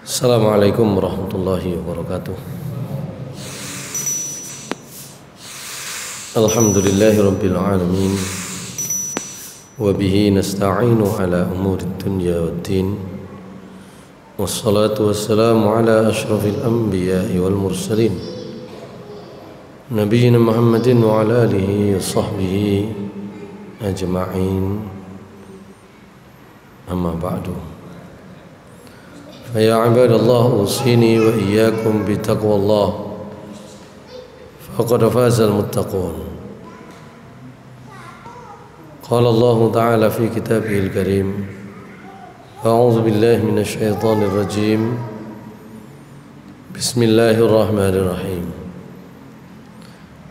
Assalamualaikum warahmatullahi wabarakatuh. Alhamdulillahi rabbil alamin. Wa bihi nasta'inu ala umuri dunya waddin. Wassalatu wassalamu ala ashrafil anbiya'i wal mursalin, Nabiyyina Muhammadin wa ala alihi wa sahbihi ajma'in. Amma ba'du. فيا عباد الله أوصيني وإياكم بتقوى الله فقد فاز المتقون. قال الله تعالى في كتابه الكريم: أعوذ بالله من الشيطان الرجيم. بسم الله الرحمن الرحيم.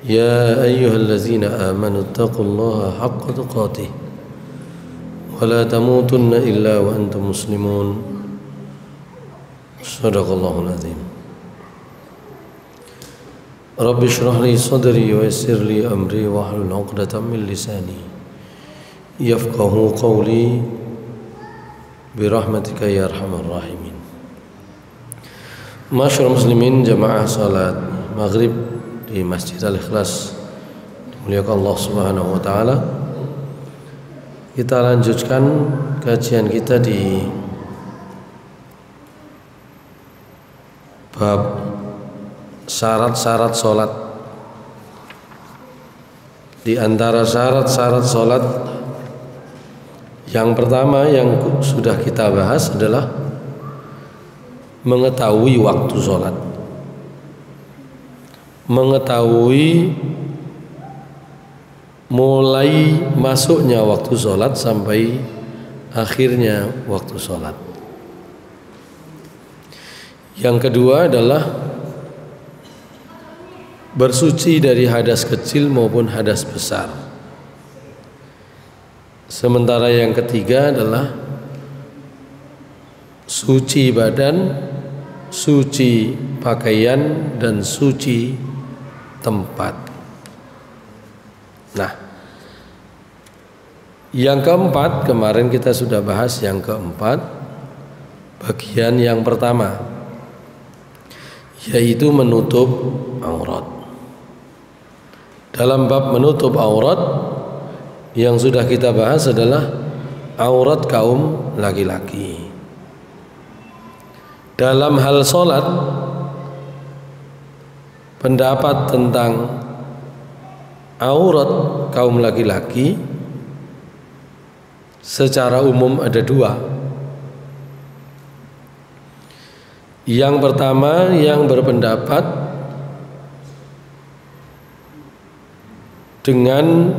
يا أيها الذين آمنوا اتقوا الله حق تقاته ولا تموتن إلا وأنتم مسلمون. Sadaqallahul azim. Rabbi shrah li sadri wa yassir li amri wahlul 'uqdatam min lisani yafqahu qawli bi rahmatika ya arhamar rahimin. Masyaallah muslimin, jamaah salat maghrib di Masjid Al-Ikhlas dimuliakan Allah Subhanahu wa taala. Kita lanjutkan kajian kita di bab syarat-syarat sholat. Di antara syarat-syarat sholat yang pertama yang sudah kita bahas adalah mengetahui waktu sholat, mengetahui mulai masuknya waktu sholat sampai akhirnya waktu sholat. Yang kedua adalah bersuci dari hadas kecil maupun hadas besar. Sementara yang ketiga adalah suci badan, suci pakaian, dan suci tempat. Nah, yang keempat kemarin kita sudah bahas. Yang keempat, bagian yang pertama, yaitu menutup aurat. Dalam bab menutup aurat yang sudah kita bahas adalah aurat kaum laki-laki. Dalam hal sholat, pendapat tentang aurat kaum laki-laki secara umum ada dua. Yang pertama, yang berpendapat dengan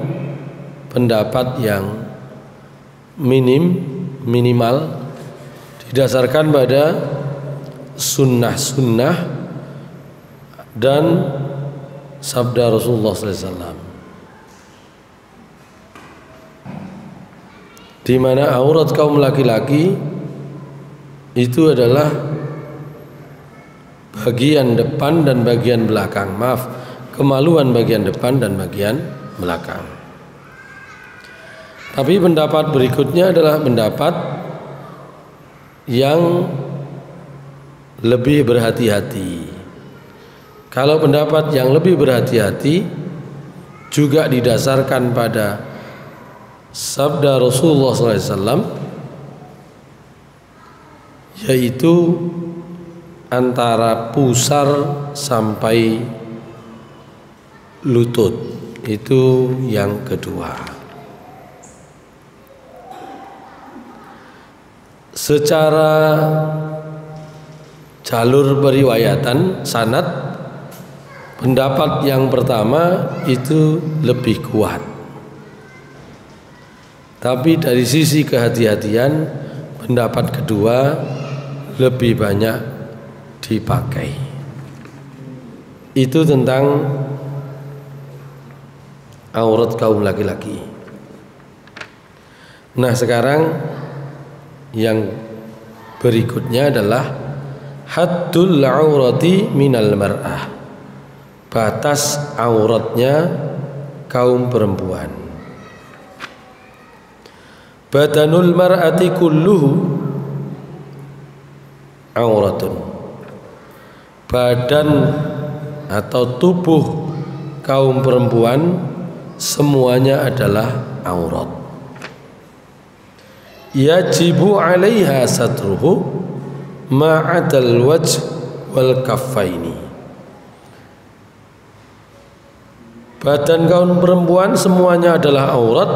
pendapat yang minimal didasarkan pada sunnah-sunnah dan sabda Rasulullah SAW, di mana aurat kaum laki-laki itu adalah bagian depan dan bagian belakang. Maaf, kemaluan bagian depan dan bagian belakang. Tapi pendapat berikutnya adalah pendapat yang lebih berhati-hati. Kalau pendapat yang lebih berhati-hati juga didasarkan pada sabda Rasulullah SAW, yaitu antara pusar sampai lutut. Itu yang kedua. Secara jalur periwayatan sanad, pendapat yang pertama itu lebih kuat. Tapi dari sisi kehati-hatian, pendapat kedua lebih banyak dipakai. Itu tentang aurat kaum laki-laki. Nah, sekarang yang berikutnya adalah haddul aurati minal mar'ah, batas auratnya kaum perempuan. Badanul mar'ati kulluhu auratun. Badan atau tubuh kaum perempuan semuanya adalah aurat. Yajibu 'alaiha satruhu ma'adal wajh wal kaffaini. Badan kaum perempuan semuanya adalah aurat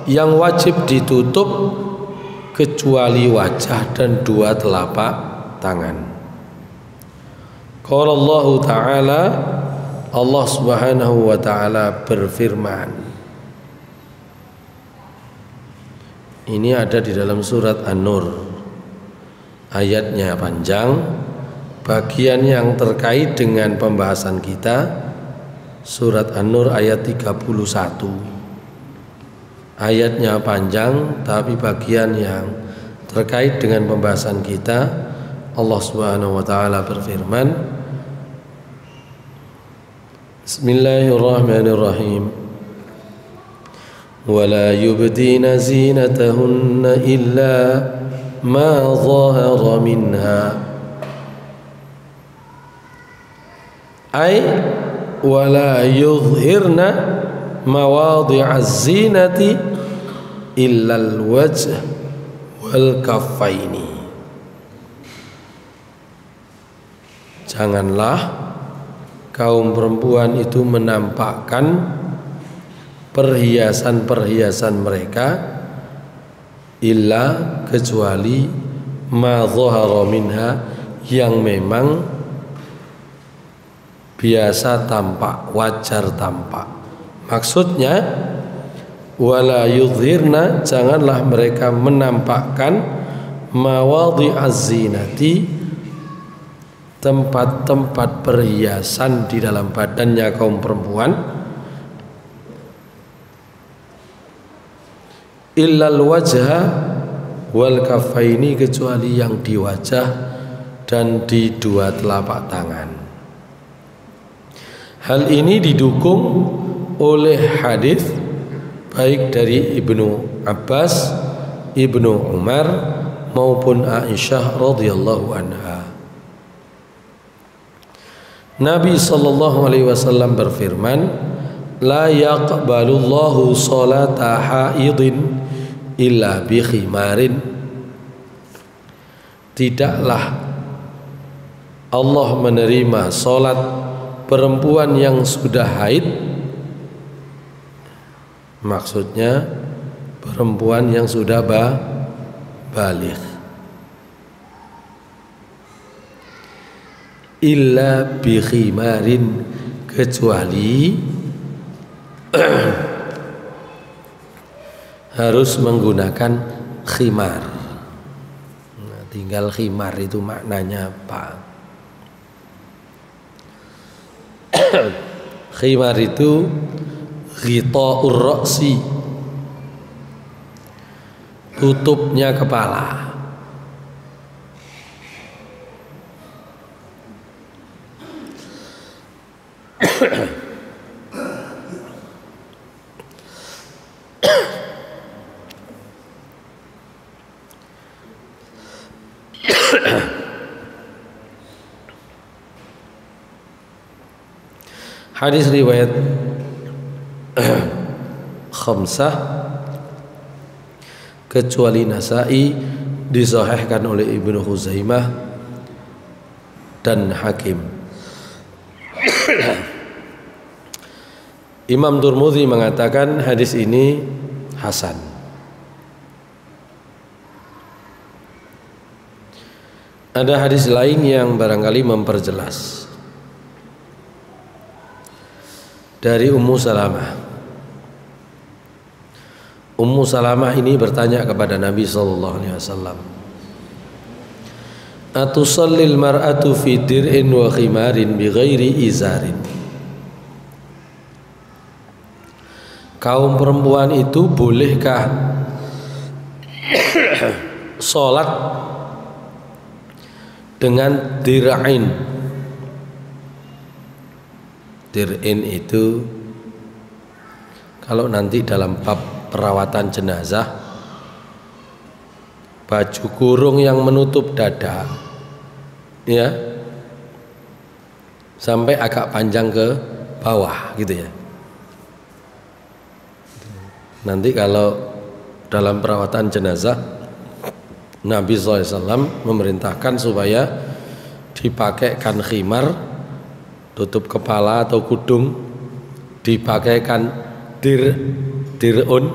yang wajib ditutup kecuali wajah dan dua telapak tangan. Qala Allah Ta'ala, Allah Subhanahu wa Ta'ala berfirman. Ini ada di dalam surat An-Nur. Ayatnya panjang. Bagian yang terkait dengan pembahasan kita, surat An-Nur ayat 31. Ayatnya panjang, tapi bagian yang terkait dengan pembahasan kita, Allah Subhanahu wa Ta'ala berfirman, Bismillahirrahmanirrahim. Wala yubdina zinatahunna illa ma zahara minha. Ay wala yudhhirna mawadhi'az zinati illa al-wajh wal kaffaini. Janganlah kaum perempuan itu menampakkan perhiasan-perhiasan mereka illa kecuali ma dhahara minha, yang memang biasa tampak, wajar tampak. Maksudnya wala yudhirna, janganlah mereka menampakkan mawadhi'az zinati, tempat-tempat perhiasan di dalam badannya kaum perempuan, illal wajha wal kaffaini, kecuali yang di wajah dan di dua telapak tangan. Hal ini didukung oleh hadis baik dari Ibnu Abbas, Ibnu Umar maupun Aisyah radhiyallahu anha. Nabi sallallahu alaihi wasallam berfirman, la yaqbalullahu salata haidin illa bi khimarin. Tidaklah Allah menerima salat perempuan yang sudah haid, maksudnya perempuan yang sudah baligh, illa bi khimarin, kecuali harus menggunakan khimar. Nah, tinggal khimar itu maknanya apa? Khimar itu ghita'ur ra'si, tutupnya kepala. Hadis riwayat khamsah kecuali Nasa'i, disahihkan oleh Ibnu Khuzaimah dan Hakim. Imam Tirmidzi mengatakan hadis ini hasan. Ada hadis lain yang barangkali memperjelas dari Ummu Salamah. Ummu Salamah ini bertanya kepada Nabi sallallahu alaihi wasallam, "Atusallil mar'atu fi dir'in wa khimarin bighairi izarin?" Kaum perempuan itu bolehkah salat dengan dir'ain? Dir'in itu kalau nanti dalam bab perawatan jenazah, baju kurung yang menutup dada ya, sampai agak panjang ke bawah gitu ya. Nanti kalau dalam perawatan jenazah Nabi SAW memerintahkan supaya dipakaikan khimar, tutup kepala atau kudung, dipakaikan dirun,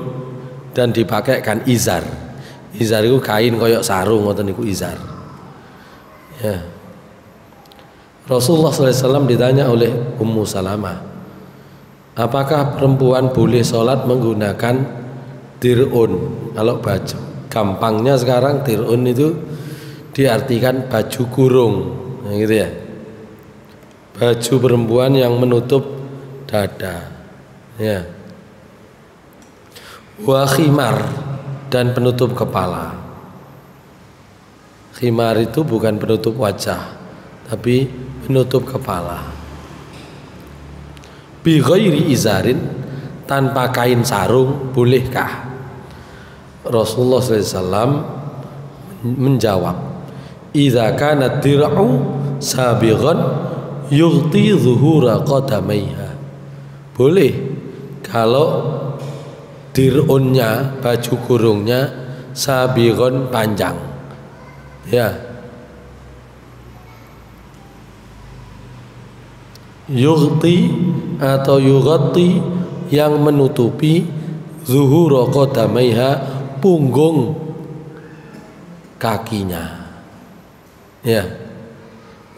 dan dipakaikan izar. Izar itu kain koyok sarung, ngoten niku izar. Ya. Rasulullah SAW ditanya oleh Ummu Salamah, apakah perempuan boleh sholat menggunakan dirun? Kalau baju, gampangnya sekarang dirun itu diartikan baju kurung, nah, gitu ya. Baju perempuan yang menutup dada, ya. Wa khimar, dan penutup kepala. Khimar itu bukan penutup wajah, tapi penutup kepala. Bi ghairi izarin, tanpa kain sarung, bolehkah? Rasulullah SAW menjawab, idza kana dir'u sabighan yughti zuhura qadamaiha. Boleh kalau dir'unnya, baju kurungnya sabighan, panjang, ya. Yughti atau yughati, yang menutupi zuhura qadamaiha, punggung kakinya, ya.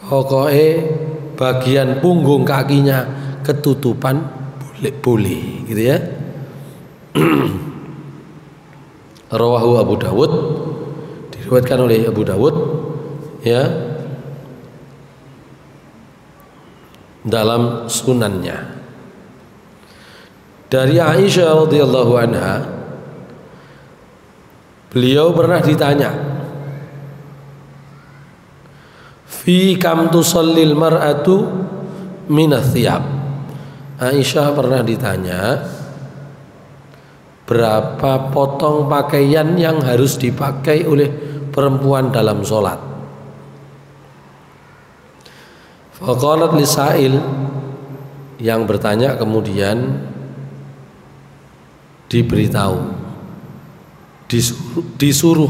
Pokoknya bagian punggung kakinya ketutupan boleh gitu ya. Rawahu Abu Dawud, diriwayatkan oleh Abu Dawud, ya, dalam sunannya. Dari Aisyah radhiyallahu anha, beliau pernah ditanya, fi kam tusallil mar'atu minath thiyab. Aisyah pernah ditanya, berapa potong pakaian yang harus dipakai oleh perempuan dalam sholat. Faqalat lisail, yang bertanya kemudian diberitahu, disuruh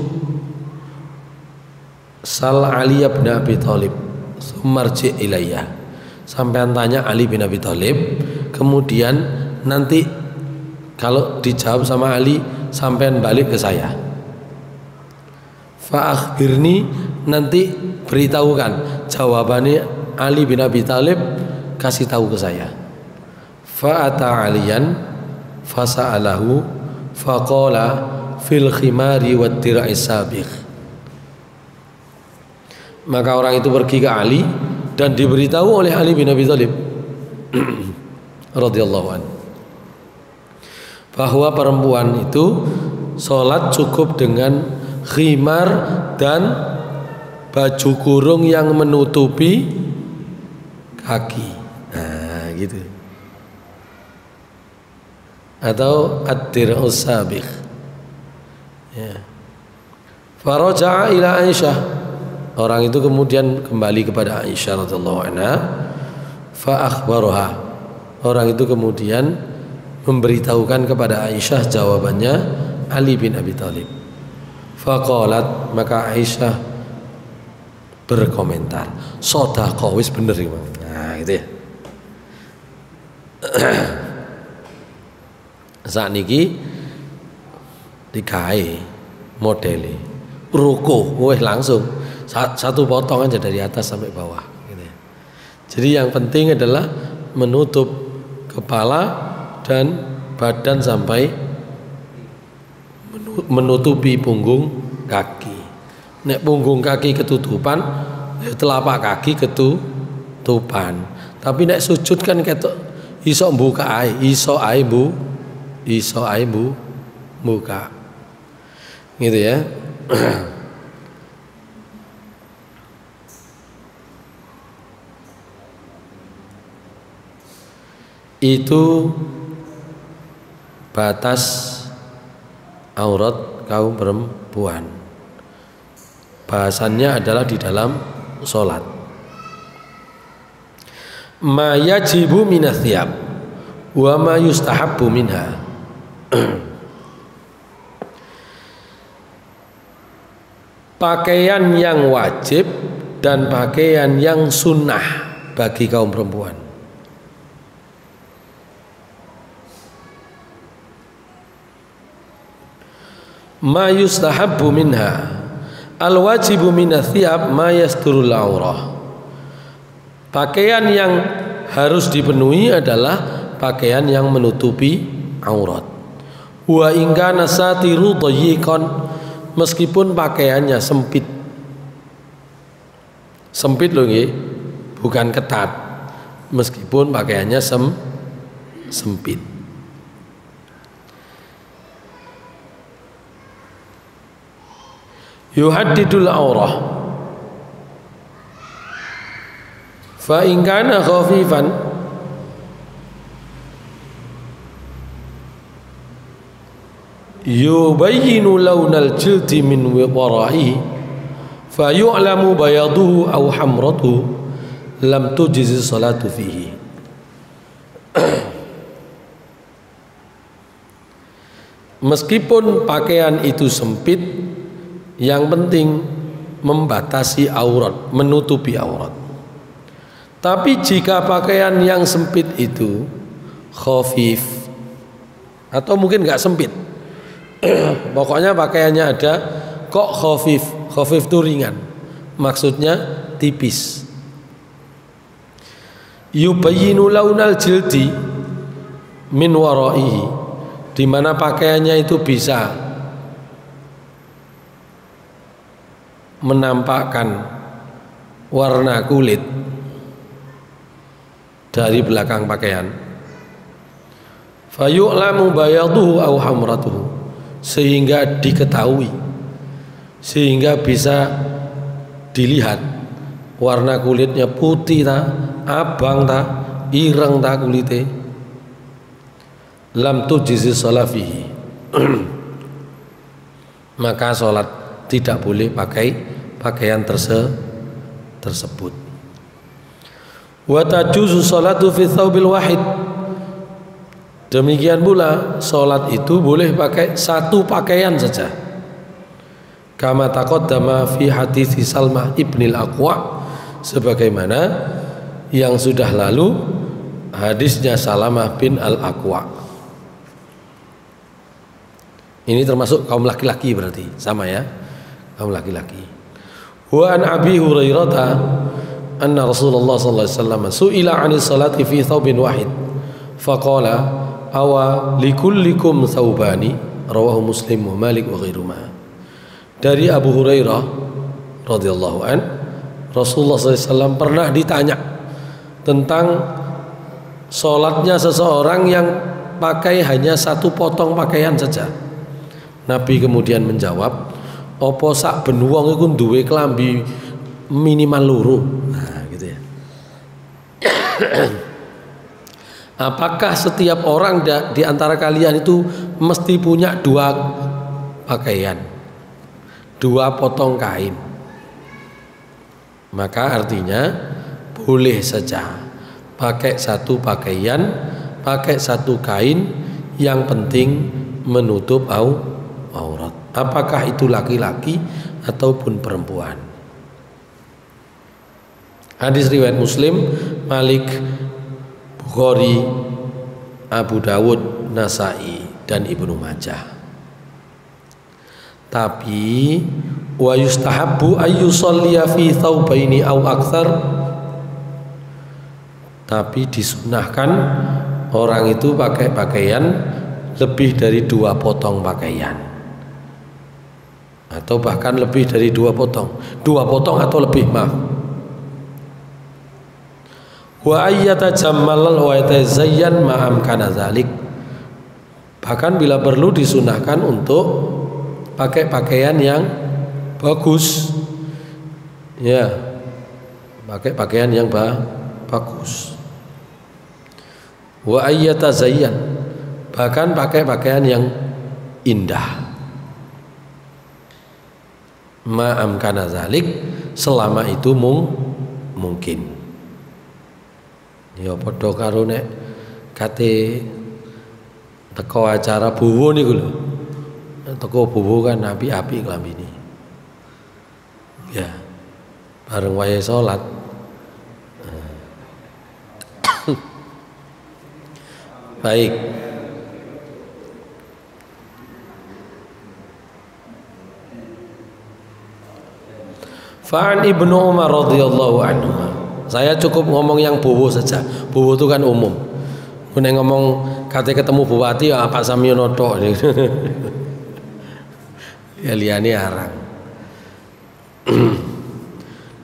sal Ali bin Abi Thalib sumarji ilayya, sampean tanya Ali bin Abi Thalib, kemudian nanti kalau dijawab sama Ali, sampean balik ke saya. Fa akhbirni, nanti beritahukan jawabannya Ali bin Abi Thalib, kasih tahu ke saya. Fa ata Aliyan fasa'alahu faqala fil khimari wat dira'is sabiq. Maka orang itu pergi ke Ali dan diberitahu oleh Ali bin Abi Thalib radhiyallahu anhu bahwa perempuan itu sholat cukup dengan khimar dan baju kurung yang menutupi kaki, nah gitu, atau ad-dir'us sabiq, ya. Faraja'a ila Aisyah, orang itu kemudian kembali kepada Aisyah radhiyallahu anha, fa akhbaraha, orang itu kemudian memberitahukan kepada Aisyah jawabannya Ali bin Abi Thalib. Faqalat, maka Aisyah berkomentar, shadaqah, wis bener iki. Nah, gitu ya. Sakniki digawe modele ruko, wis langsung satu potong aja dari atas sampai bawah gitu ya. Jadi yang penting adalah menutup kepala dan badan sampai menutupi punggung kaki. Nek punggung kaki ketutupan, telapak kaki ketutupan. Tapi nek sujud kan ketok iso mbuka ae, iso ae buka. Gitu ya. Itu batas aurat kaum perempuan. Bahasannya adalah di dalam sholat. ma yajibu minas thiyab wa ma yustahabbu minha. Pakaian yang wajib dan pakaian yang sunnah bagi kaum perempuan. Ma yustahabbu minha, al wajibu minas thiyab ma yasturul aurah. Pakaian yang harus dipenuhi adalah pakaian yang menutupi aurat. Wa in kana satiru dayyiqan, meskipun pakaiannya sempit. Sempit loh nggih, bukan ketat. Meskipun pakaiannya sempit. Yuhaddidul aurah. Fa in kana khafifan yubayyinu lawnal jildi min wara'ihi fa yu'lamu bayaduhu aw hamratuhu lam tujzi salatu fihi. Meskipun pakaian itu sempit, yang penting membatasi aurat, menutupi aurat. Tapi jika pakaian yang sempit itu khafif, atau mungkin nggak sempit, pokoknya pakaiannya ada kok khafif. Khafif itu ringan, maksudnya tipis. Yubayyinu launal jildi min wara'ihi, di mana pakaiannya itu bisa menampakkan warna kulit dari belakang pakaian. Fayu'lamu bayaduhu aw hamratuhu, sehingga diketahui, sehingga bisa dilihat warna kulitnya putih ta, abang ta, ireng ta kulite. Lam tujzi shalah fihi, maka sholat tidak boleh pakai pakaian tersebut. Wa tajuzu sholatu fi thawbil wahid, demikian pula sholat itu boleh pakai satu pakaian saja. Kama taqaddama fi hadits Salmah ibnil Aqwa, sebagaimana yang sudah lalu hadisnya Salamah bin al-Aqwa. Ini termasuk kaum laki-laki, berarti sama ya, kaum laki-laki. Wa an Abi Hurairah anna Rasulullah sallallahu alaihi wasallam su'ila 'anis salati fi thawbin wahid faqala awa likullikum thawbani, rawahu Muslim wa Malik wa ghairuhuma. Dari Abu Hurairah radhiyallahu an, Rasulullah sallallahu alaihi wasallam pernah ditanya tentang salatnya seseorang yang pakai hanya satu potong pakaian saja. Nabi kemudian menjawab, opo sak ben wong iku duwe klambi minimal loro. Nah, gitu ya. Apakah setiap orang di antara kalian itu mesti punya dua pakaian, dua potong kain? Maka artinya boleh saja pakai satu pakaian, pakai satu kain, yang penting menutup aurat. Apakah itu laki-laki ataupun perempuan. Hadis riwayat Muslim, Malik, Bukhari, Abu Dawud, Nasai, dan Ibnu Majah. Tapi wa yustahabbu ayyusalliya fi thawbaini aw aktsar, tapi disunahkan orang itu pakai pakaian lebih dari dua potong pakaian, atau bahkan lebih dari dua potong atau lebih, maaf. Wa ayyatajammala wa yatazayyan ma amkana dzalik, bahkan bila perlu disunahkan untuk pakai pakaian yang bagus, ya, pakai pakaian yang bagus. Wa ayyatazayyan, bahkan pakai pakaian yang indah. Ma amkana dzalik, selama itu mungkin. Ya padha karo nek kate teko acara buwu niku lho. Teko buwu kan api-api klambine. Ya. Bareng wayahe salat. Baik. Fa'an Ibnu Umar radhiyallahu anhu. Saya cukup ngomong yang bowo saja. Bowo itu kan umum. Nek ngomong kate ketemu bupati ya Pak Samyono tok. Ya liyane arang.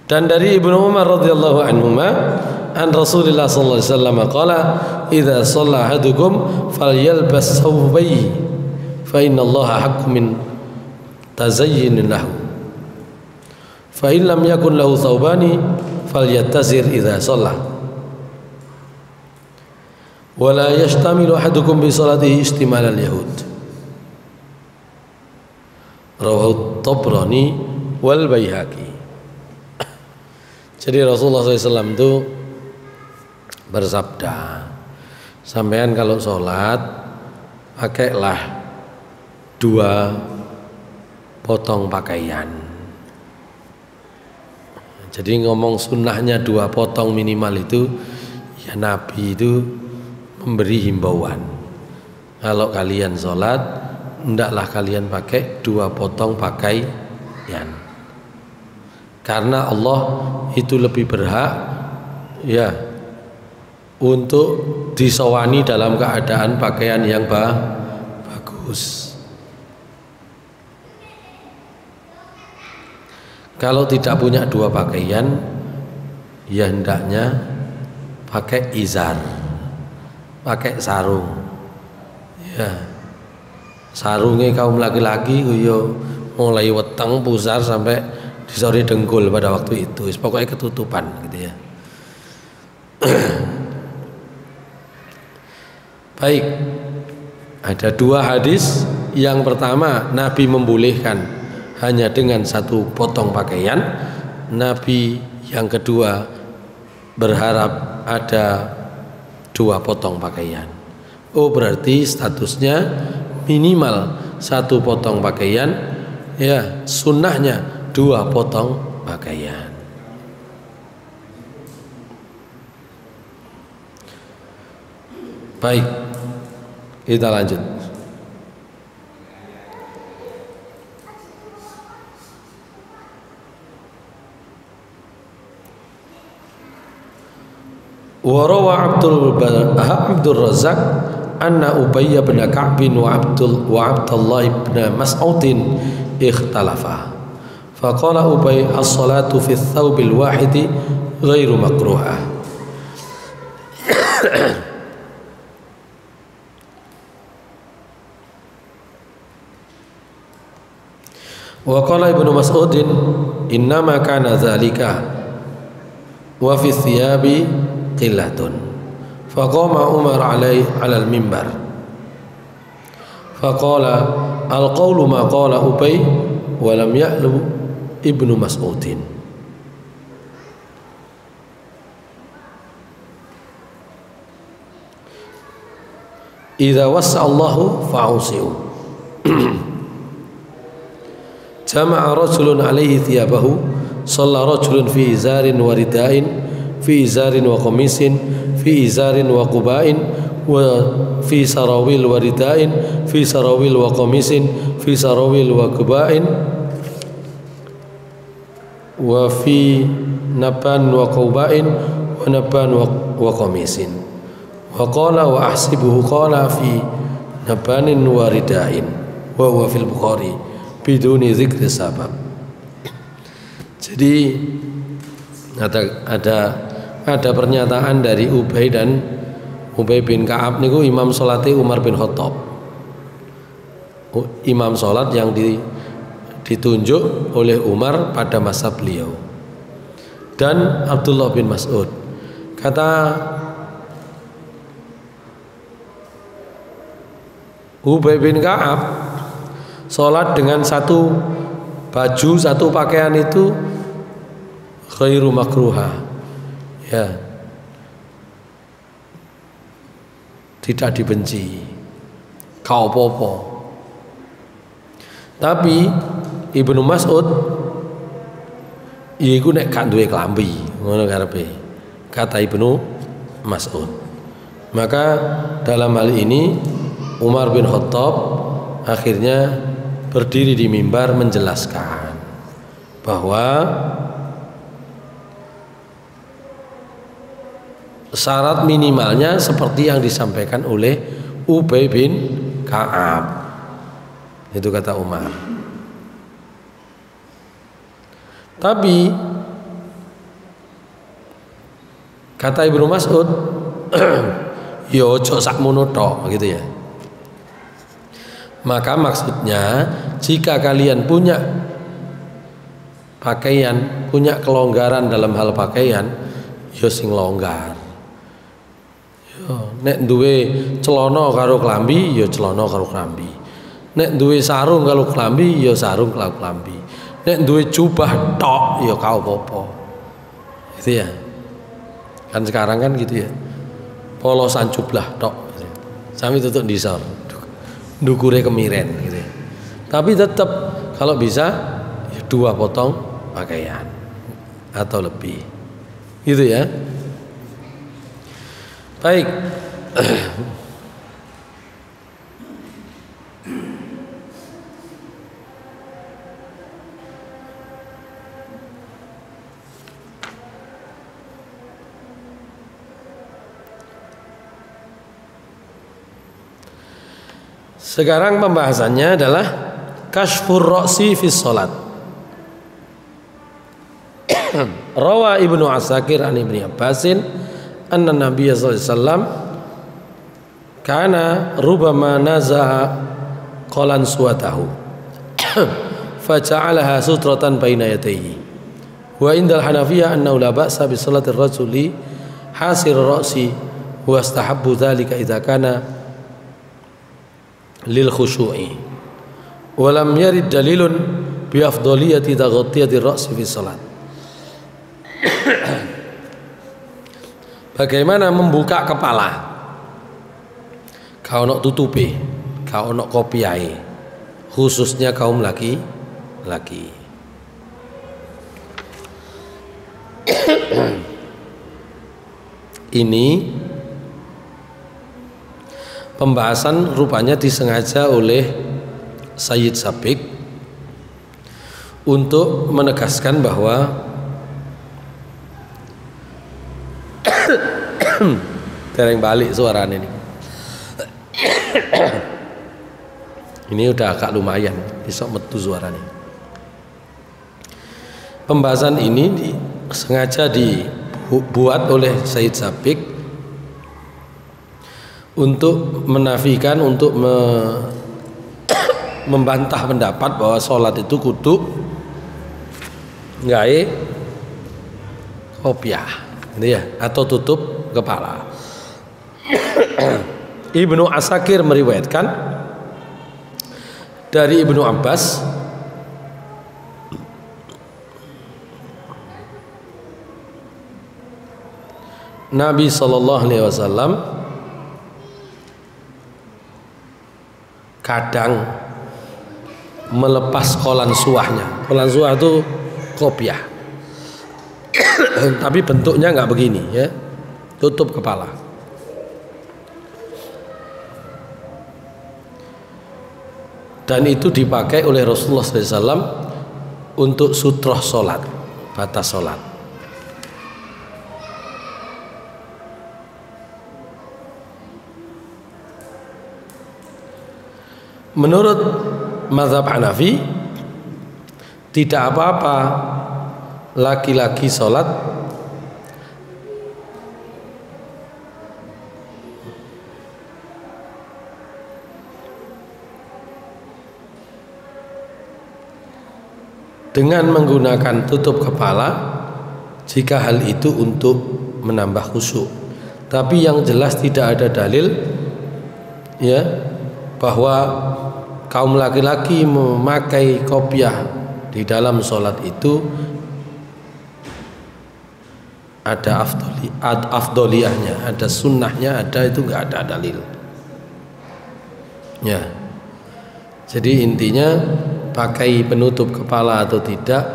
Dan dari Ibnu Umar radhiyallahu anhuma an Rasulullah sallallahu alaihi wasallam qala idza shalla ahadukum falyalbas thawbayhi fa inna Allaha haqqun min tazayyin lahu fa in lam yakun lahu thawbani falyattazir idza shalla wa la yashtamilu ahadukum bi salatihi istimal al-yahud rawahu Tabrani wal Baihaqi. Jadi Rasulullah SAW itu bersabda, sampean kalau sholat pakailah 2 potong pakaian. Jadi ngomong sunnahnya 2 potong minimal itu, ya Nabi itu memberi himbauan. Kalau kalian sholat, hendaklah kalian pakai 2 potong pakaian. Karena Allah itu lebih berhak ya untuk disowani dalam keadaan pakaian yang bagus. Kalau tidak punya 2 pakaian, ya hendaknya pakai izar, pakai sarung. Ya, sarungnya kaum laki-laki yo mulai weteng pusar sampai di sore dengkul pada waktu itu, pokoknya ketutupan gitu ya. Baik, ada 2 hadis. Yang pertama, Nabi membolehkan hanya dengan 1 potong pakaian. Nabi yang kedua berharap ada 2 potong pakaian. Oh, berarti statusnya minimal 1 potong pakaian, ya sunnahnya 2 potong pakaian. Baik, kita lanjut. Warawa Abdul Razak anna Ubay bin Ka'b wa Abdullah bin Mas'ud ikhtalafa. Faqala Ubay as-salatu fi ats-tsawbil wahidi ghairu makruhah. Wa qala Ibnu Mas'ud innama kana dzalika wa fi thiyabi qillatun. Faqama Umar ala al-mimbar. Faqala al-qawlu ma qala Ubay wa lam ya'lu Ibnu Mas'udin. Idza wasa'allahu fa'usi'u. Jama'a rajulun alaihi thiyabahu, shalla rajulun fi izarin wa rida'in, fi izarin wa qamisin, fi izarin wa quba'in, wa fi sarawil wa rida'in, fi sarawil wa qamisin, fi sarawil wa quba'in, wa fi naban wa quba'in, wa naban wa qamisin. Wa qala wa ahsibuhu qala fi nabanin wa rida'in, wa huwa fil Bukhari biduni dzikri sabab. Jadi ada pernyataan dari Ubay bin Ka'ab niku imam salate Umar bin Khattab. Imam salat yang ditunjuk oleh Umar pada masa beliau. Dan Abdullah bin Mas'ud. Kata Ubay bin Ka'ab, salat dengan 1 baju, 1 pakaian itu khairu makruha. Ya. tidak dibenci, kau popo. Tapi Ibnu Mas'ud iku nek gak duwe klambi, ngono karepe. Kata Ibnu Mas'ud. Maka dalam hal ini Umar bin Khattab akhirnya berdiri di mimbar menjelaskan bahwa syarat minimalnya seperti yang disampaikan oleh Ubay bin Ka'ab. Itu kata Umar. Tapi kata Ibnu Mas'ud, yo ojo sakmono tok gitu ya. Maka maksudnya jika kalian punya pakaian, punya kelonggaran dalam hal pakaian, yo sing longgar. Yo nek duwe celana karo klambi, yo celana karo klambi. Nek duwe sarung karo klambi, yo sarung karo klambi. Nek duwe jubah tok, yo kau popo. Gitu ya. Kan sekarang kan gitu ya. Polosan jublah tok. Sami tutup disor. Ndukure kemiren gitu ya. Tapi tetap kalau bisa ya 2 potong pakaian atau lebih. Gitu ya. Baik. Sekarang pembahasannya adalah kashfur ra'si fi shalat. Rawa Ibnu Asakir an Ibnu Abbasin anna Nabiy sallallahu alaihi wasallam kana rubama nazaha qalan suwatahu faja'alaha sutratan baina yadayhi wa indal Hanafiyah annahu la ba'sa bi salatir rajuli hasir ra'si wa istahabbu dzalika idza kana lil khusyu'i wa lam yarid dalilun bi afdhaliyati taghattiyati ar-ra's fi shalat. Bagaimana membuka kepala? Kau nak tutupi, kau nak kopiai, khususnya kaum laki-laki. Ini pembahasan rupanya disengaja oleh Sayyid Sabiq untuk menegaskan bahwa dereng balik suaranya ini. Ini udah agak lumayan, besok metu suaranya. Pembahasan ini sengaja dibuat oleh Sayyid Sabiq untuk menafikan, untuk membantah pendapat bahwa sholat itu kudu gawe kopiah, gitu ya, atau tutup kepala. Ibnu Asakir meriwayatkan dari Ibnu Abbas Nabi sallallahu alaihi wasallam kadang melepas kolan suahnya. Kolan suah itu kopiah, tapi bentuknya nggak begini ya, tutup kepala. Dan itu dipakai oleh Rasulullah SAW untuk sutroh sholat, batas sholat. Menurut mazhab Hanafi, tidak apa-apa laki-laki sholat dengan menggunakan tutup kepala jika hal itu untuk menambah khusyuk. Tapi yang jelas tidak ada dalil ya bahwa kaum laki-laki memakai kopiah di dalam sholat itu ada afdoliyahnya, ada sunnahnya, ada itu nggak ada dalil. Ya. Jadi intinya pakai penutup kepala atau tidak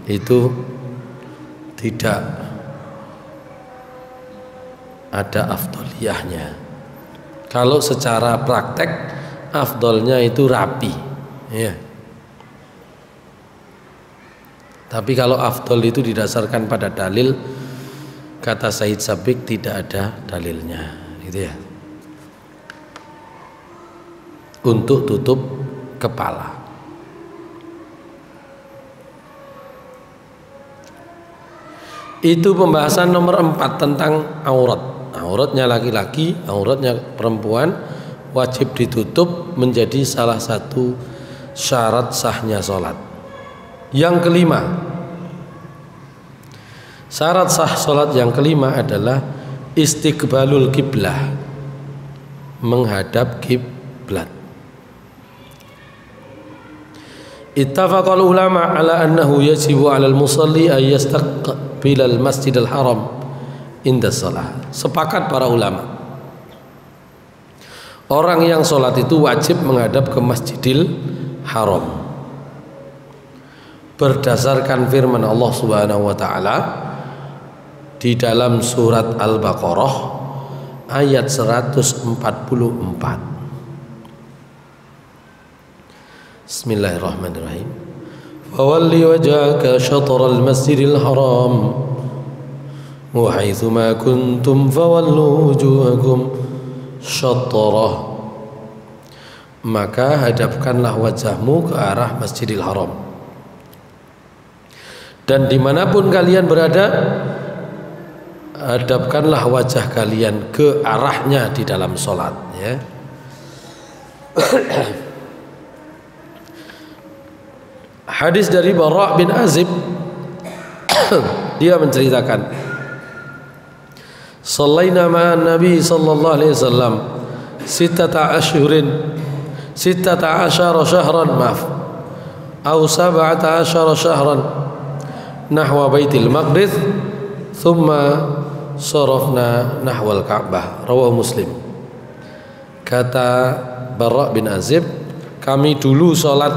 itu tidak ada afdoliyahnya. Kalau secara praktek afdolnya itu rapi, ya. Tapi kalau afdol itu didasarkan pada dalil, kata Said Sabiq tidak ada dalilnya, gitu ya. Untuk tutup kepala. Itu pembahasan nomor 4 tentang aurat. Auratnya laki-laki, auratnya perempuan wajib ditutup menjadi salah satu syarat sahnya sholat. Yang kelima, syarat sah sholat yang kelima adalah istiqbalul kiblah, menghadap kiblat. Ittafaqal ulama ala annahu yajibu 'alal musalli ay yastaqbilal masjidil haram inda shalah. Sepakat para ulama, orang yang sholat itu wajib menghadap ke Masjidil Haram berdasarkan firman Allah Subhanahu wa taala di dalam surat Al-Baqarah ayat 144. Bismillahirrahmanirrahim. Fawalli wajhaka syatral masjidil haram wa haitsu ma kuntum fawallu wujuhakum syatrah. Maka hadapkanlah wajahmu ke arah Masjidil Haram, dan dimanapun kalian berada, hadapkanlah wajah kalian ke arahnya di dalam sholat, ya. Hadis dari Bara' bin Azib dia menceritakan, Shallaina ma'an Nabi sallallahu alaihi wasallam 16 syahran atau 17 syahran nahwa Baitul Maqdis thumma sarafna nahwal Ka'bah. Rawahu Muslim. Kata Bara' bin Azib, kami dulu sholat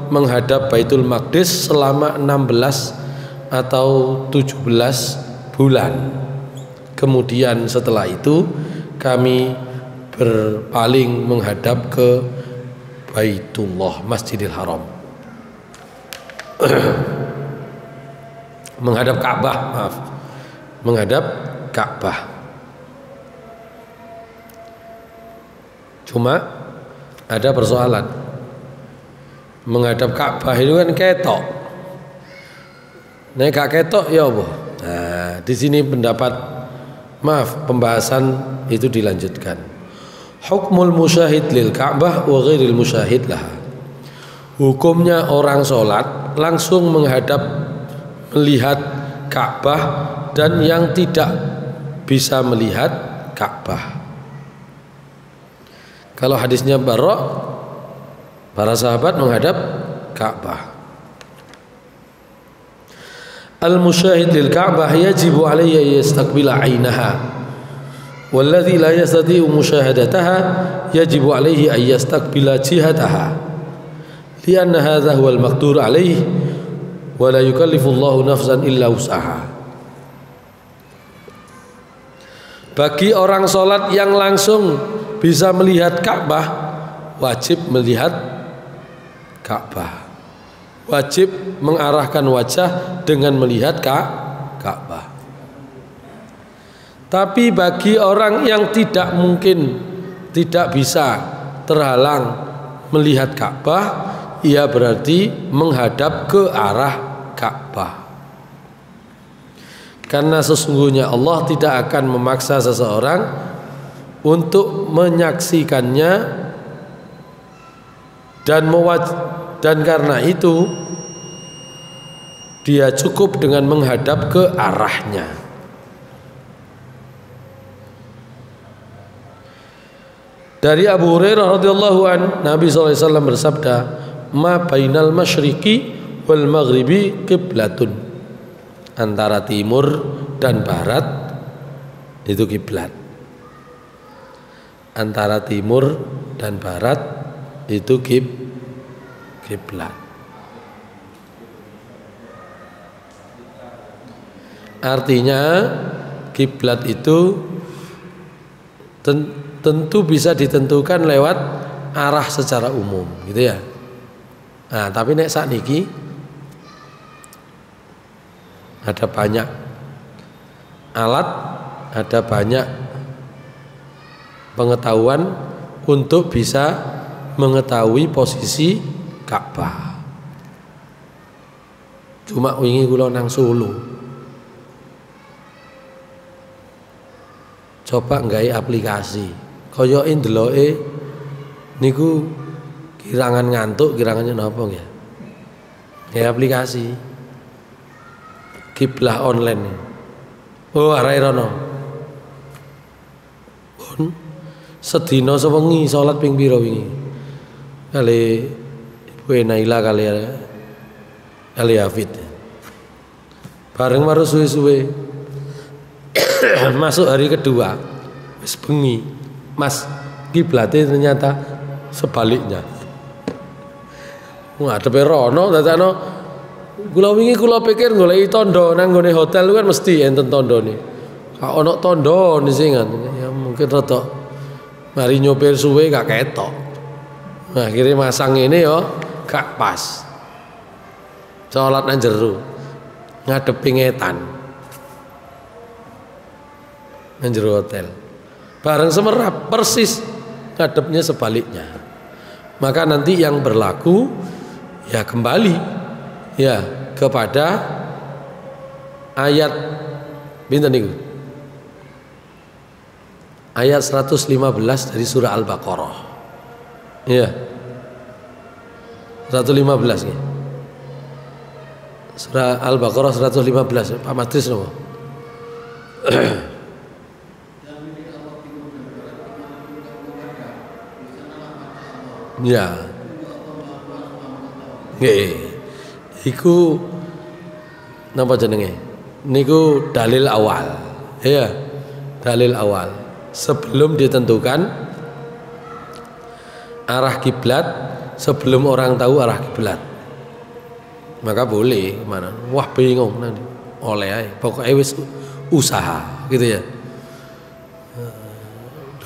menghadap Baitul Maqdis selama 16 atau 17 bulan. Kemudian setelah itu kami berpaling menghadap ke Baitullah, Masjidil Haram. Menghadap Ka'bah, maaf. Menghadap Ka'bah. Cuma ada persoalan. Menghadap Ka'bah itu kan ketok. Nek gak ketok ya apa? Nah, di sini pembahasan itu dilanjutkan. Hukmul musyahid lil Ka'bah wa ghairil musyahid laha. Hukumnya orang sholat langsung menghadap melihat Ka'bah dan yang tidak bisa melihat Ka'bah. Kalau hadisnya Bara', para sahabat menghadap Ka'bah. Al-musyahid lil Ka'bah yajibu alayhi yastaqbila 'ainaha walladhi la yastati'u musyahadataha yajibu alayhi an yastaqbila jihataha lianna hadha huwa al-maqdur alayhi wa la yukallifu Allahu nafsan illa wus'aha. Bagi orang sholat yang langsung bisa melihat Ka'bah, wajib melihat Ka'bah, wajib mengarahkan wajah dengan melihat Ka'bah. Tapi bagi orang yang tidak mungkin, tidak bisa, terhalang melihat Ka'bah, ia berarti menghadap ke arah Ka'bah. Karena sesungguhnya Allah tidak akan memaksa seseorang untuk menyaksikannya, dan karena itu dia cukup dengan menghadap ke arahnya. Dari Abu Hurairah radhiyallahu an, Nabi SAW bersabda, "Ma bainal masyriqi wal maghribi qiblatun." Antara timur dan barat itu kiblat. Antara timur dan barat itu kiblat. Artinya kiblat itu tentu bisa ditentukan lewat arah secara umum, gitu ya. Nah, tapi nek sakniki ada banyak alat, ada banyak pengetahuan untuk bisa mengetahui posisi Ka'bah. Cuma wingi kula nang Solo, coba nggawe aplikasi kaya ndeloke niku kirangan ngantuk, kirangannya napa ya? Ya aplikasi kiblah online. Oh, arek rono. Pun sedina sewengi salat ping pira wingi? Kali Ibu Naila kali Hafid. Bareng baru suwe-suwe masuk hari kedua wis bengi, Mas, kiblatnya ternyata sebaliknya. Ngadepe rono dadakno kula wingi kula pikir goleki tondo nang nggone hotel kan mesti enten tondone. Kak ono tondo nisingan ya mungkin rada mari nyopir suwe gak ketok. Nah, akhirnya masang ini yo gak pas. Salat nang jero ngadepi ngetan. Nang jero hotel. Bareng semerap persis ngadepnya sebaliknya. Maka nanti yang berlaku ya kembali ya kepada ayat pinten niku? Ayat 115 dari surah Al-Baqarah. Iya. 115 ya. Surah Al-Baqarah 115. Pak Matris nopo? Ya. Nggih. Iku napa jenenge? Niku dalil awal. Iya. Dalil awal. Sebelum ditentukan arah kiblat, sebelum orang tahu arah kiblat, maka boleh mana? Wah bingung nanti oleh aja. Pokoknya wis usaha gitu ya.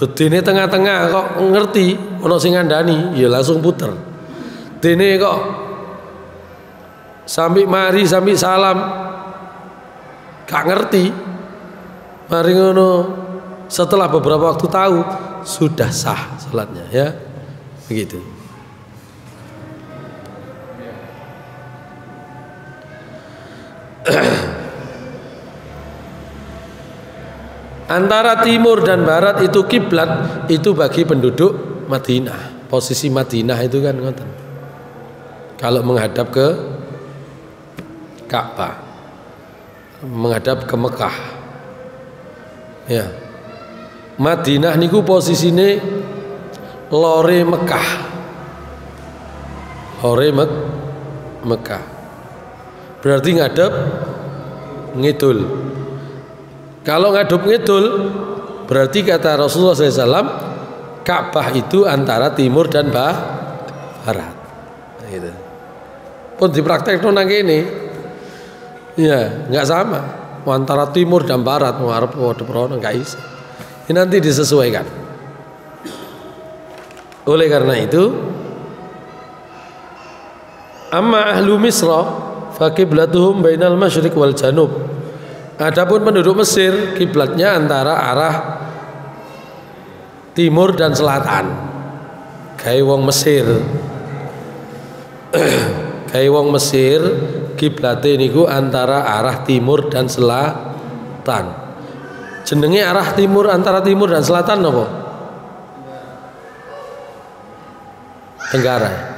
Dene tengah-tengah kok ngerti ono sing ngandani, ya langsung puter. Dene kok sampai mari sampai salam gak ngerti. Mari ngono setelah beberapa waktu tahu sudah sah salatnya ya. Begitu. Antara timur dan barat itu kiblat itu bagi penduduk Madinah. Posisi Madinah itu kan ngoten. Kalau menghadap ke Ka'bah, menghadap ke Mekah. Ya. Madinah niku posisine lore Mekah. Lore Mekah. Berarti ngadep ngidul. Kalau ngadep ngidul berarti kata Rasulullah SAW Ka'bah itu antara timur dan barat. Gitu. Pun dipraktekno nang kene. Ya, enggak sama. Antara timur dan barat mau arep padha prono enggak bisa. Ini nanti disesuaikan. Oleh karena itu, amma ahlu Misra fa qiblatuhum bainal masyriq wal janub. Adapun penduduk Mesir kiblatnya antara arah timur dan selatan. Gawe wong Mesir. Gawe wong Mesir kiblate niku antara arah timur dan selatan. Jenenge arah timur antara timur dan selatan napa? Tenggara.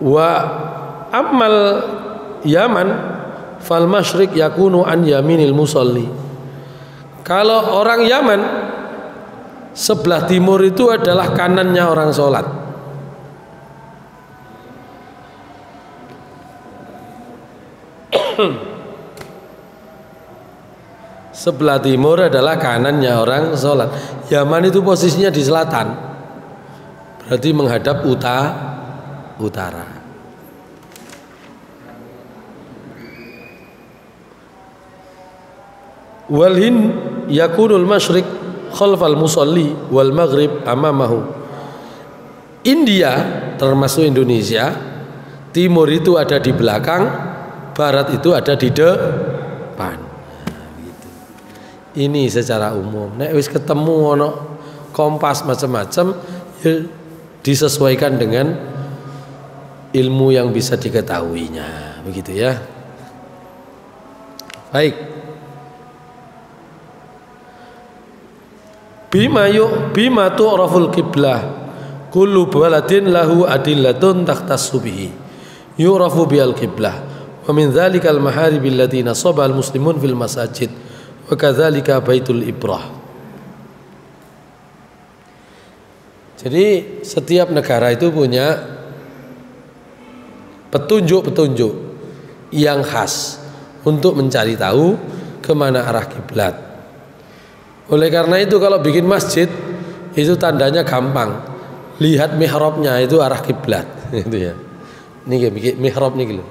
Wa amal Yaman fal masyriq yakunu an yaminil musalli. Kalau orang Yaman sebelah timur itu adalah kanannya orang sholat. Sebelah timur adalah kanannya orang sholat. Yaman itu posisinya di selatan, berarti menghadap utara. Walhin yakunul masyriq khalfal musalli wal maghrib amamahu. India termasuk Indonesia, timur itu ada di belakang, barat itu ada di depan. Gitu. Ini secara umum. Nek wis ketemu ono kompas macam-macam, ya disesuaikan dengan ilmu yang bisa diketahuinya, begitu ya. Baik. Bima tu'raful qiblah kullu baladin lahu adillatun takhtassu bihi yu'rafu bil qiblah wa min dzalikal maharib allati nasaba al muslimun fil masajid wa kadzalika baitul ibrah. Jadi setiap negara itu punya petunjuk-petunjuk yang khas untuk mencari tahu kemana arah kiblat. Oleh karena itu kalau bikin masjid itu tandanya gampang. Lihat mihrabnya itu arah kiblat gitu ya. Niki bikin mihrab niki lho.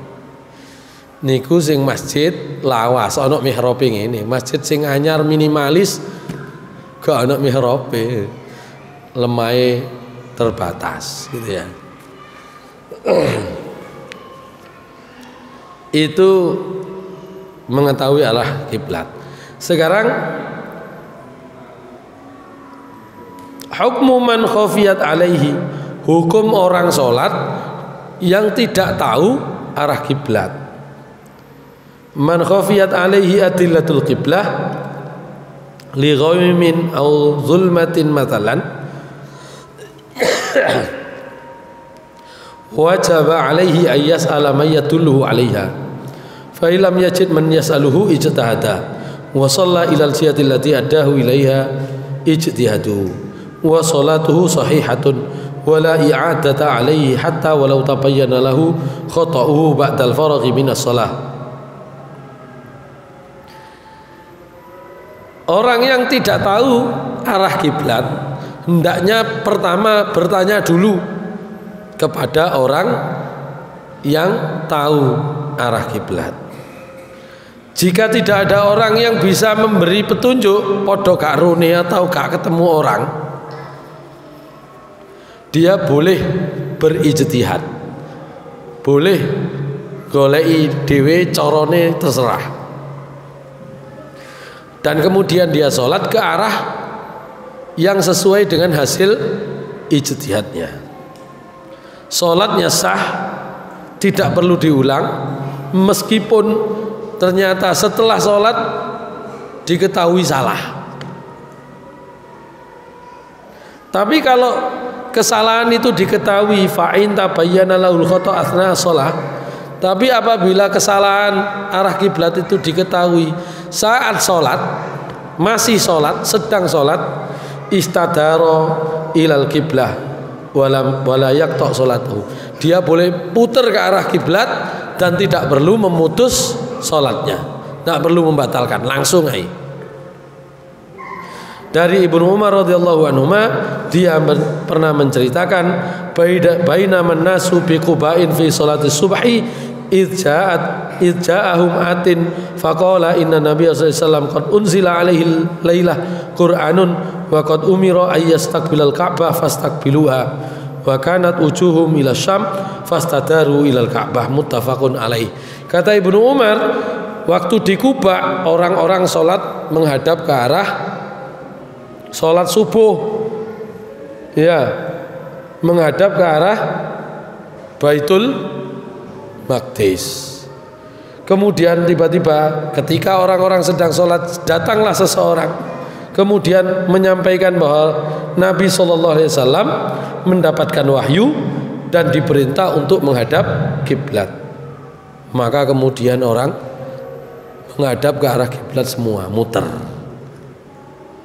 Niku sing masjid lawas ana mihrabe ngene. Masjid sing anyar minimalis gak ana mihrabe. Lemahe terbatas gitu ya. Itu mengetahui arah kiblat. Sekarang hukmu man khafiyat alaihi, hukum orang sholat yang tidak tahu arah kiblat. Man khafiyat alaihi adillatul qiblah li ghaimin aw zulmatin matalan wajaba alaihi ay yas'ala man yadulluhu alaiha fa illam yajid man yas'aluhu ijtahada wa shalla ila al-jihati allati adahu ilaiha ijtihadu wa salatuhu sahihatun wa la i'adata alaihi hatta walau tabayyana lahu khata'uhu ba'dal faraghi minas shalah. Orang yang tidak tahu arah kiblat hendaknya pertama bertanya dulu kepada orang yang tahu arah kiblat. Jika tidak ada orang yang bisa memberi petunjuk, podo gak rune atau gak ketemu orang, dia boleh berijtihad, boleh golei dhewe carane terserah, dan kemudian dia sholat ke arah yang sesuai dengan hasil ijtihadnya. Sholatnya sah, tidak perlu diulang, meskipun ternyata setelah sholat diketahui salah. Tapi kalau kesalahan itu diketahui fa'in tabayyana lahul khata' asna shalah, tapi apabila kesalahan arah kiblat itu diketahui saat sholat, masih sholat, sedang sholat, istadaro ilal kiblah wala yaqta' sholatuhu, dia boleh putar ke arah kiblat dan tidak perlu memutus sholatnya, tidak perlu membatalkan, langsung aja. Dari Ibnu Umar radhiyallahu anhuma, dia pernah menceritakan baina man-nasu bi Quba'in fi sholati subhi id ja'ahum atin faqala inna nabiyya sallallahu alaihi wasallam qad unzila alaihi lailah Qur'anun wa qad umira ay yastaqbilal Ka'bah fastaqbiluha wa kanat wujuhum ila Syam fastadaru ilal Ka'bah, muttafaqun alaih. Kata Ibnu Umar, waktu di Kuba orang-orang sholat menghadap ke arah sholat subuh, ya, menghadap ke arah Baitul Maqdis. Kemudian tiba-tiba ketika orang-orang sedang sholat, datanglah seseorang kemudian menyampaikan bahwa Nabi SAW mendapatkan wahyu dan diperintah untuk menghadap kiblat. Maka kemudian orang menghadap ke arah kiblat semua, muter,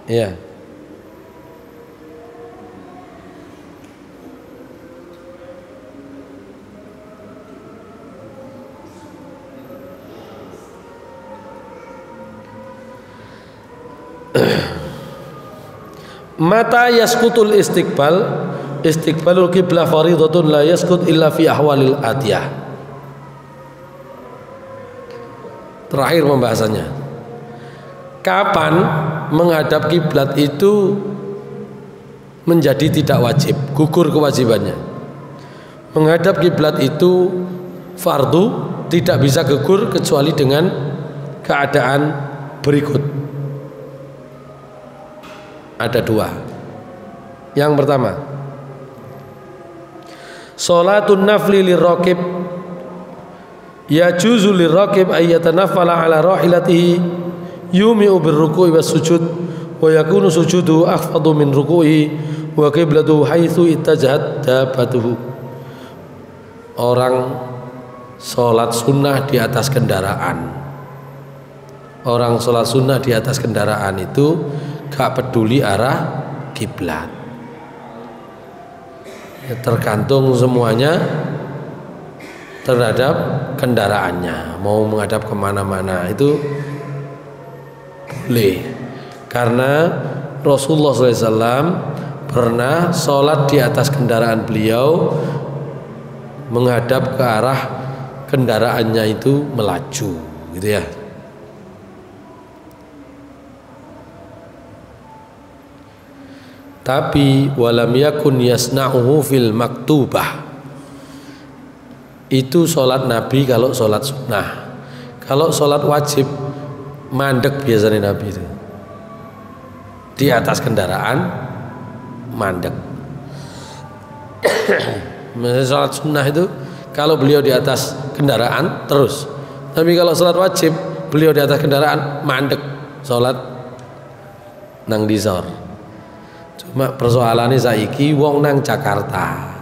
ya. Mata yasqutul istiqbal, istiqbalul qiblah fardhatun la yasqut illa fi ahwalil atiyah. Terakhir pembahasannya. Kapan menghadap kiblat itu menjadi tidak wajib, gugur kewajibannya. Menghadap kiblat itu fardu, tidak bisa gugur kecuali dengan keadaan berikut. Ada dua. Yang pertama, sholatun nafli lirraqib, yajuzu lirraqib ayyatanaffala ala rahilatihi yumi'u birruku'i was sujud wa yakunu sujudu akhfadu min ruku'i wa qiblatuhu haitsu ittajahat dabatuhu. Orang sholat sunnah di atas kendaraan. Orang sholat sunnah di atas kendaraan itu gak peduli arah kiblat. Tergantung semuanya terhadap kendaraannya. Mau menghadap kemana-mana itu boleh. Karena Rasulullah SAW pernah sholat di atas kendaraan beliau menghadap ke arah kendaraannya itu melaju, gitu ya. Tapi walam yakun yasna'uhu fil maktubah. Itu sholat Nabi kalau sholat sunnah. Kalau sholat wajib mandek biasanya Nabi itu. Di atas kendaraan mandek. Sholat sunnah itu kalau beliau di atas kendaraan terus. Tapi kalau sholat wajib beliau di atas kendaraan mandek sholat nang disor. Cuma persoalannya saiki wong nang Jakarta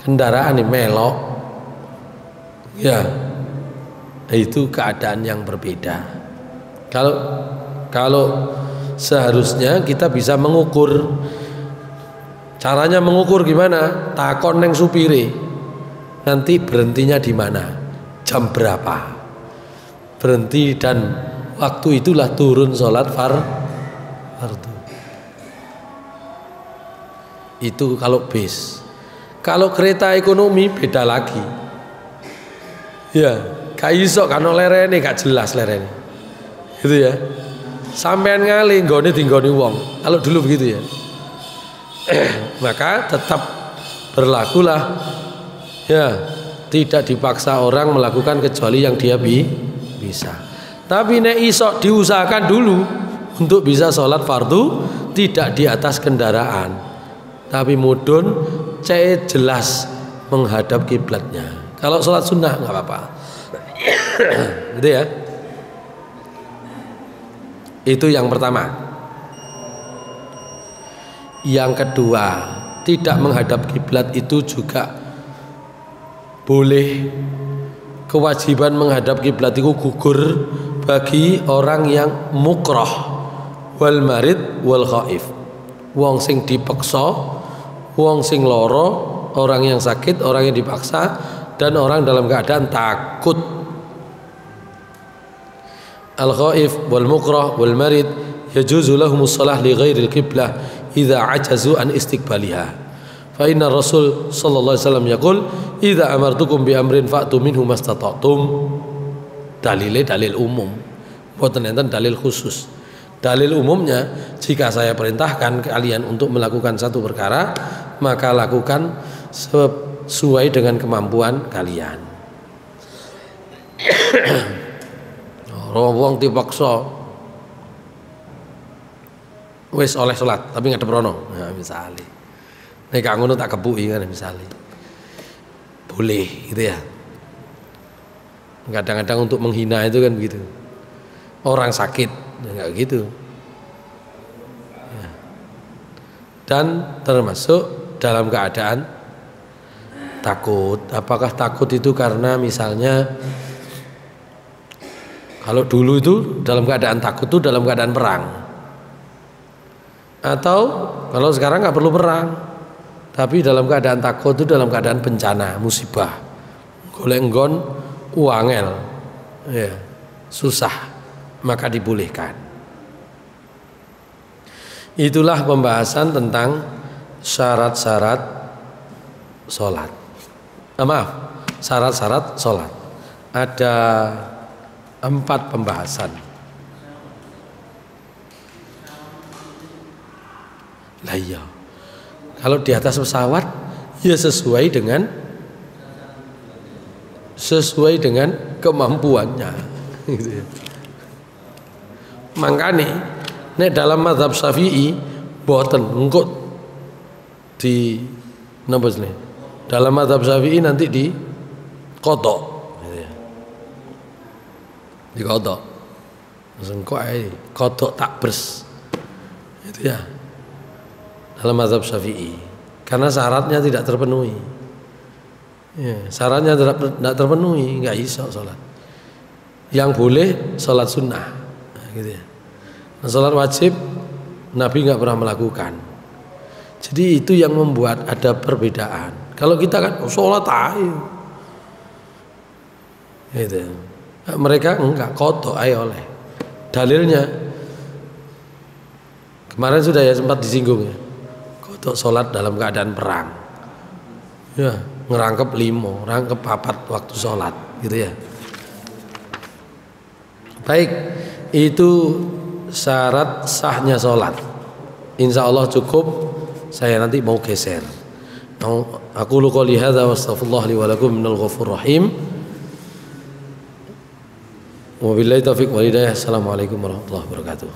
kendaraan ini melok, ya itu keadaan yang berbeda. Kalau seharusnya kita bisa mengukur. Caranya mengukur gimana? Takon neng supire. Nanti berhentinya di mana? Jam berapa? Berhenti dan waktu itulah turun sholat fardu. Itu kalau bis. Kalau kereta ekonomi beda lagi. Ya, gak iso kan lerene gak jelas lerene. Gitu ya. Sampean ngali nggone tinggoni wong. Kalau dulu begitu ya. Maka tetap berlakulah ya, tidak dipaksa orang melakukan kecuali yang dia bisa. Tapi nek iso diusahakan dulu untuk bisa sholat fardu tidak di atas kendaraan, tapi mudun cek jelas menghadap kiblatnya. Kalau sholat sunnah nggak apa-apa. Gitu ya. Itu yang pertama. Yang kedua, tidak menghadap kiblat itu juga boleh. Kewajiban menghadap kiblat itu gugur bagi orang yang mukrah wal marid wal khaif. Wong sing dipaksa, wong sing loro, orang yang sakit, orang yang dipaksa, dan orang dalam keadaan takut. Al khaif wal mukrah wal marid yajuzu lahumus shalah li ghairil qiblah idza ajazu an istiqbaliha. Fa inna Rasul sallallahu alaihi wasallam yaqul idza amartukum bi amrin fa'tu minhu mastata'tum. Dalil umum, boten enten dalil khusus. Dalil umumnya, jika saya perintahkan kalian untuk melakukan satu perkara, maka lakukan sesuai dengan kemampuan kalian. Wong dipaksa wis oleh sholat tapi ngadep rono, nah, misalnya nek gak ngono tak kebuki kan misalnya boleh gitu ya. Kadang-kadang untuk menghina itu kan begitu, orang sakit nggak gitu ya. Dan termasuk dalam keadaan takut. Apakah takut itu karena misalnya kalau dulu itu dalam keadaan takut itu dalam keadaan perang, atau kalau sekarang nggak perlu perang, tapi dalam keadaan takut itu dalam keadaan bencana, musibah, golek nggon uangel, ya, susah, maka dibolehkan. Itulah pembahasan tentang syarat-syarat sholat. Maaf, syarat-syarat sholat. Ada 4 pembahasan. Lah iya, kalau di atas pesawat ya sesuai dengan kemampuannya. Makanya nek dalam mazhab Syafi'i boten engko di napa jenenge? Dalam mazhab Syafi'i nanti di kodok gitu ya. Di kodok. Langsung kok ae kodok takbers. Itu ya. Dalam mazhab Syafi'i. Karena syaratnya tidak terpenuhi. Ya, syaratnya tidak terpenuhi, enggak iso salat. Yang boleh salat sunnah. Nah, gitu ya. Nah, salat wajib Nabi nggak pernah melakukan. Jadi itu yang membuat ada perbedaan. Kalau kita kan sholat ayo, gitu. Nah, mereka enggak, kodok ayo oleh. Dalilnya kemarin sudah ya sempat disinggung ya. Kodok sholat dalam keadaan perang. Ya, ngerangkep 5, rangkep 4 waktu sholat, gitu ya. Baik, itu syarat sahnya sholat. Insya Allah cukup. Saya nanti mau geser. Aku lu qouli hadza wa astaghfirullah li wa lakum minal ghafurur rahim. Wabillahi taufiq wal hidayah. Assalamualaikum warahmatullahi wabarakatuh.